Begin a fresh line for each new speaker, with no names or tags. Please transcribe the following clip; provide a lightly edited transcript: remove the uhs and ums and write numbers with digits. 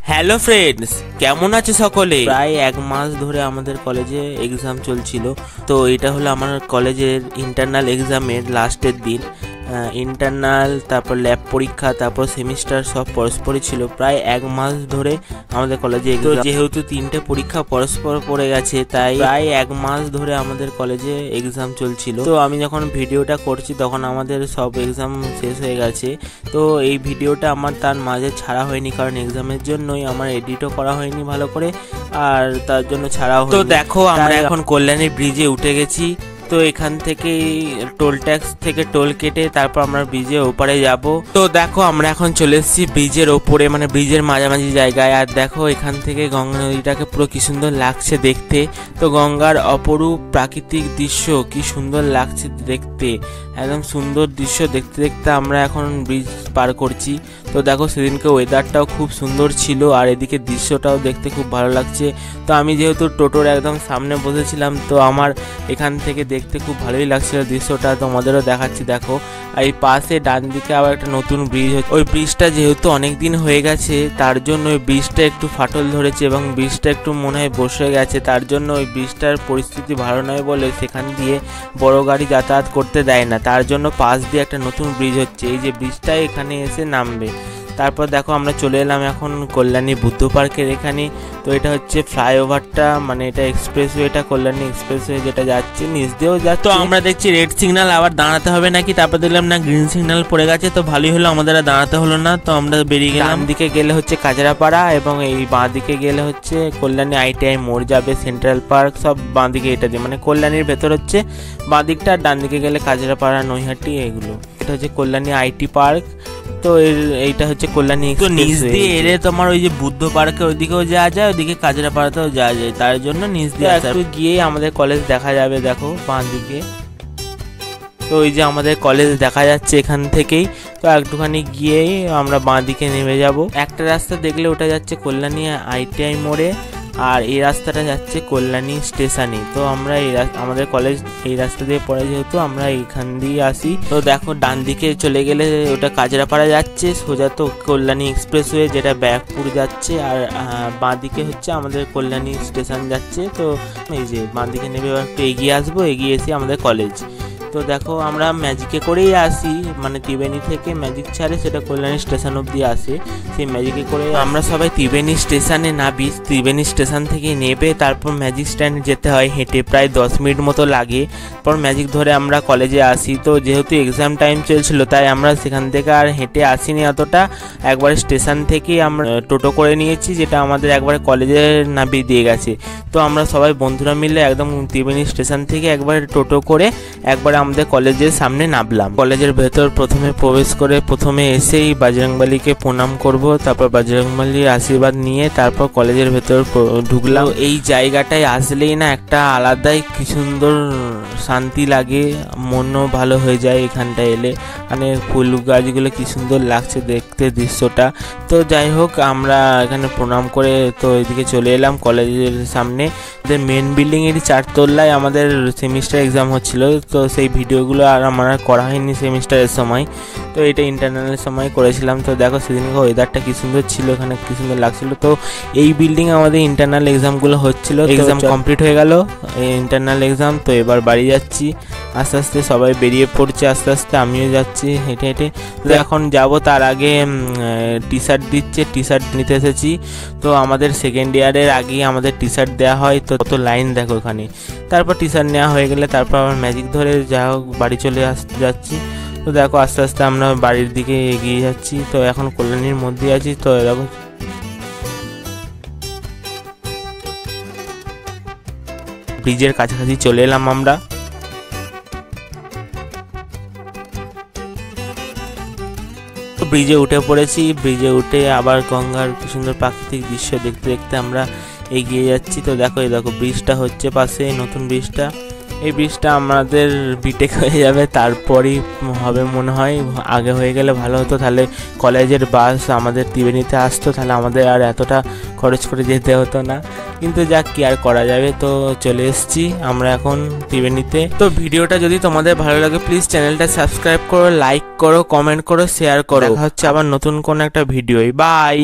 Hello friends, কেমন আছে সকলে? প্রায় এক মাস ধরে আমাদের কলেজে এক্সাম চলছিল। তো এটা হলো আমার কলেজের ইন্টারনাল এক্সামের লাস্টের দিন। ইন্টারনাল, তারপর ল্যাব পরীক্ষা, তারপর সেমিস্টার সব পরস্পরই ছিল। প্রায় এক মাস ধরে আমাদের কলেজে এক্সাম, যেহেতু তিনটে পরীক্ষা পরস্পর পড়ে গেছে, তাই প্রায় এক মাস ধরে আমাদের কলেজে এক্সাম চলছিল। তো আমি যখন ভিডিওটা করছি তখন আমাদের সব এক্সাম শেষ হয়ে গেছে। তো এই ভিডিওটা আমার তার মাঝে ছাড়া হয়নি, কারণ এক্সামের জন্যই আমার এডিটও করা হয়নি ভালো করে, আর তার জন্য ছাড়াও। তো দেখো, আমরা এখন কল্যাণী ব্রিজে উঠে গেছি। তো এখান থেকে টোল ট্যাক্স থেকে টোল কেটে তারপর আমরা ব্রিজের ওপারে যাব। তো দেখো, আমরা এখন চলে এসেছি ব্রিজের ওপরে, মানে ব্রিজের মাঝামাঝি জায়গায়। আর দেখো, এখান থেকে গঙ্গা নদীটাকে পুরো কি সুন্দর লাগছে দেখতে। তো গঙ্গার অপরূপ প্রাকৃতিক দৃশ্য কি সুন্দর লাগছে দেখতে, একদম সুন্দর দৃশ্য দেখতে দেখতে আমরা এখন ব্রিজ পার করছি। তো দেখো, সেদিনকে ওয়েদারটাও খুব সুন্দর ছিল, আর এদিকে দৃশ্যটাও দেখতে খুব ভালো লাগছে। তো আমি যেহেতু টোটোর একদম সামনে বসেছিলাম, তো আমার এখান থেকে দেখতে খুব ভালোই লাগছিল দৃশ্যটা। তোমাদেরও দেখাচ্ছি, দেখো। আর এই পাশে ডান দিকে আবার একটা নতুন ব্রিজ হচ্ছে। ওই ব্রিজটা যেহেতু অনেক দিন হয়ে গেছে, তার জন্য ওই ব্রিজটা একটু ফাটল ধরেছে এবং ব্রিজটা একটু মনে হয় বসে গেছে। তার জন্য ওই ব্রিজটার পরিস্থিতি ভালো নয় বলে সেখান দিয়ে বড় গাড়ি যাতায়াত করতে দেয় না। তার জন্য পাশ দিয়ে একটা নতুন ব্রিজ হচ্ছে। এই যে ব্রিজটা এখানে এসে নামবে। তারপর দেখো, আমরা চলে এলাম এখন কল্যাণী বুদ্ধ পার্কের এখানে। তো এটা হচ্ছে ফ্লাইওভারটা, মানে এটা এক্সপ্রেসওয়েটা, কল্যাণী এক্সপ্রেসওয়ে যেটা যাচ্ছে, নিচ দিয়েও যাচ্ছে। তো আমরা দেখছি রেড সিগন্যাল, আবার দাঁড়াতে হবে নাকি, তারপর দেখলাম না গ্রিন সিগন্যাল পড়ে গেছে। তো ভালোই হলো, আমাদের আর দাঁড়াতে হলো না। তো আমরা বেরিয়ে গেলাম। দিকে গেলে হচ্ছে কাজরাপাড়া, এবং এই বাঁ দিকে গেলে হচ্ছে কল্যাণী ITI মোড় যাবে, সেন্ট্রাল পার্ক, সব বাঁ দিকে এটা দিয়ে, মানে কল্যাণীর ভেতর হচ্ছে বাঁ দিকটা, আর ডান দিকে গেলে কাজরাপাড়া, নৈহাটি, এগুলো। এটা হচ্ছে কল্যাণী IT পার্ক। তো এইটা হচ্ছে কল্যাণী। তো নিচ দিয়ে এলে তোমার ওই যে বুদ্ধ পার্কে ওইদিকেও যাওয়া যায়, ওইদিকে কাজরাপাড়াতেও যাওয়া যায়। তার জন্য নিচ দিয়ে একটু গিয়েই আমাদের কলেজ দেখা যাবে, দেখো বাঁ দিকে। তো ওই যে আমাদের কলেজ দেখা যাচ্ছে এখান থেকেই। তো একটুখানি গিয়েই আমরা বাঁ দিকে নেমে যাব। একটা রাস্তা দেখলে ওটা যাচ্ছে কল্যাণী ITI মোড়ে, আর এই রাস্তাটা যাচ্ছে কল্যাণী স্টেশনে। তো আমরা আমাদের কলেজ এই রাস্তা দিয়ে পড়ে, যেহেতু আমরা এইখান দিয়ে আসি। তো দেখো, ডান দিকে চলে গেলে ওটা কাজরাপাড়া যাচ্ছে সোজা, তো কল্যাণী এক্সপ্রেসওয়ে যেটা ব্যারাকপুর যাচ্ছে, আর বাঁ দিকে হচ্ছে আমাদের কল্যাণী স্টেশন যাচ্ছে। তো এই যে বাঁ দিকে নেমে একটু এগিয়ে আসবো, এগিয়ে এসে আমাদের কলেজ। তো দেখো, আমরা ম্যাজিকে করেই আসি, মানে ত্রিবেণী থেকে ম্যাজিক ছাড়ে, সেটা কল্যাণী স্টেশন অবধি আসে। সেই ম্যাজিকে করে আমরা সবাই ত্রিবেণী স্টেশনে নামি। ত্রিবেণী স্টেশন থেকে নেবে তারপর ম্যাজিক স্ট্যান্ডে যেতে হয় হেঁটে, প্রায় 10 মিনিট মতো লাগে। পর ম্যাজিক ধরে আমরা কলেজে আসি। তো যেহেতু এক্সাম টাইম চলছিল, তাই আমরা সেখান থেকে আর হেঁটে আসিনি অতটা, একবারে স্টেশন থেকে আমরা টোটো করে নিয়েছি, যেটা আমাদের একবারে কলেজে নামিয়ে দিয়ে গেছে। তো আমরা সবাই বন্ধুরা মিলে একদম ত্রিবেণী স্টেশন থেকে একবারে টোটো করে একবারে আমাদের কলেজের সামনে নামলাম। কলেজের ভেতর প্রথমে প্রবেশ করে প্রথমে এসেই বজরংবলীকে প্রণাম করব, তারপর বজরংবলীর আশীর্বাদ নিয়ে তারপর কলেজের ভেতর ঢুকলাম। এই জায়গাটায় আসলেই না একটা আলাদাই কি সুন্দর শান্তি লাগে, মনও ভালো হয়ে যায় এখানটায় এলে। মানে ফুল গাছগুলো কি সুন্দর লাগছে দেখতে দৃশ্যটা। তো যাই হোক, আমরা এখানে প্রণাম করে তো এদিকে চলে এলাম কলেজের সামনে। মেন বিল্ডিং এর 4 তলায় আমাদের সেমিস্টার এক্সাম হচ্ছিল। তো সেই ভিডিওগুলো আর আমার করা হয়নি সেমিস্টারের সময়, তো এটা ইন্টারনালের সময় করেছিলাম। তো দেখো, সেদিনকে ওয়েদারটা কি সুন্দর ছিল, এখানে কি সুন্দর লাগছিল। তো এই বিল্ডিং আমাদের ইন্টারনাল এক্সামগুলো হচ্ছিল। এক্সাম কমপ্লিট হয়ে গেল, ইন্টারনাল এক্সাম। তো এবার বাড়ি যাচ্ছি আস্তে আস্তে, সবাই বেরিয়ে পড়ছে আস্তে আস্তে, আমিও যাচ্ছি হেঁটে হেঁটে। তো এখন যাব, তার আগে টি শার্ট দিচ্ছে, টি শার্ট নিতে এসেছি। তো আমাদের সেকেন্ড ইয়ারের আগেই আমাদের টি শার্ট দেওয়া হয়। তো কত লাইন দেখো এখানে। তারপর টি শার্ট নেওয়া হয়ে গেলে তারপর আমার ম্যাজিক ধরে যা হোক বাড়ি চলে যাচ্ছি। তো দেখো, আস্তে আস্তে আমরা বাড়ির দিকে এগিয়ে যাচ্ছি। তো এখন কল্যাণীর মধ্যে আছি। তো দেখো, ব্রিজের কাছাকাছি চলে এলাম আমরা। ব্রিজে উঠে পড়েছি। ব্রিজে উঠে আবার গঙ্গার কি সুন্দর প্রাকৃতিক দৃশ্য দেখতে দেখতে আমরা এগিয়ে যাচ্ছি। তো দেখো, এই দেখো ব্রিজটা হচ্ছে পাশে, নতুন ব্রিজটা। এই ব্রিজটা আমাদের বিটেক হয়ে যাবে, তারপরই হবে মনে হয়। আগে হয়ে গেলে ভালো হতো, তাহলে কলেজের বাস আমাদের ত্রিবেণীতে আসতো, তাহলে আমাদের আর এতটা খরচ করে যেতে হতো না। কিন্তু যাক, কি আর করা যাবে। তো চলে এসেছি আমরা এখন ত্রিবেণীতে। তো ভিডিওটা যদি তোমাদের ভালো লাগে, প্লিজ চ্যানেলটা সাবস্ক্রাইব করো, লাইক করো, কমেন্ট করো, শেয়ার করো। দেখা হচ্ছে আবার নতুন কোনো একটা ভিডিও। বাই।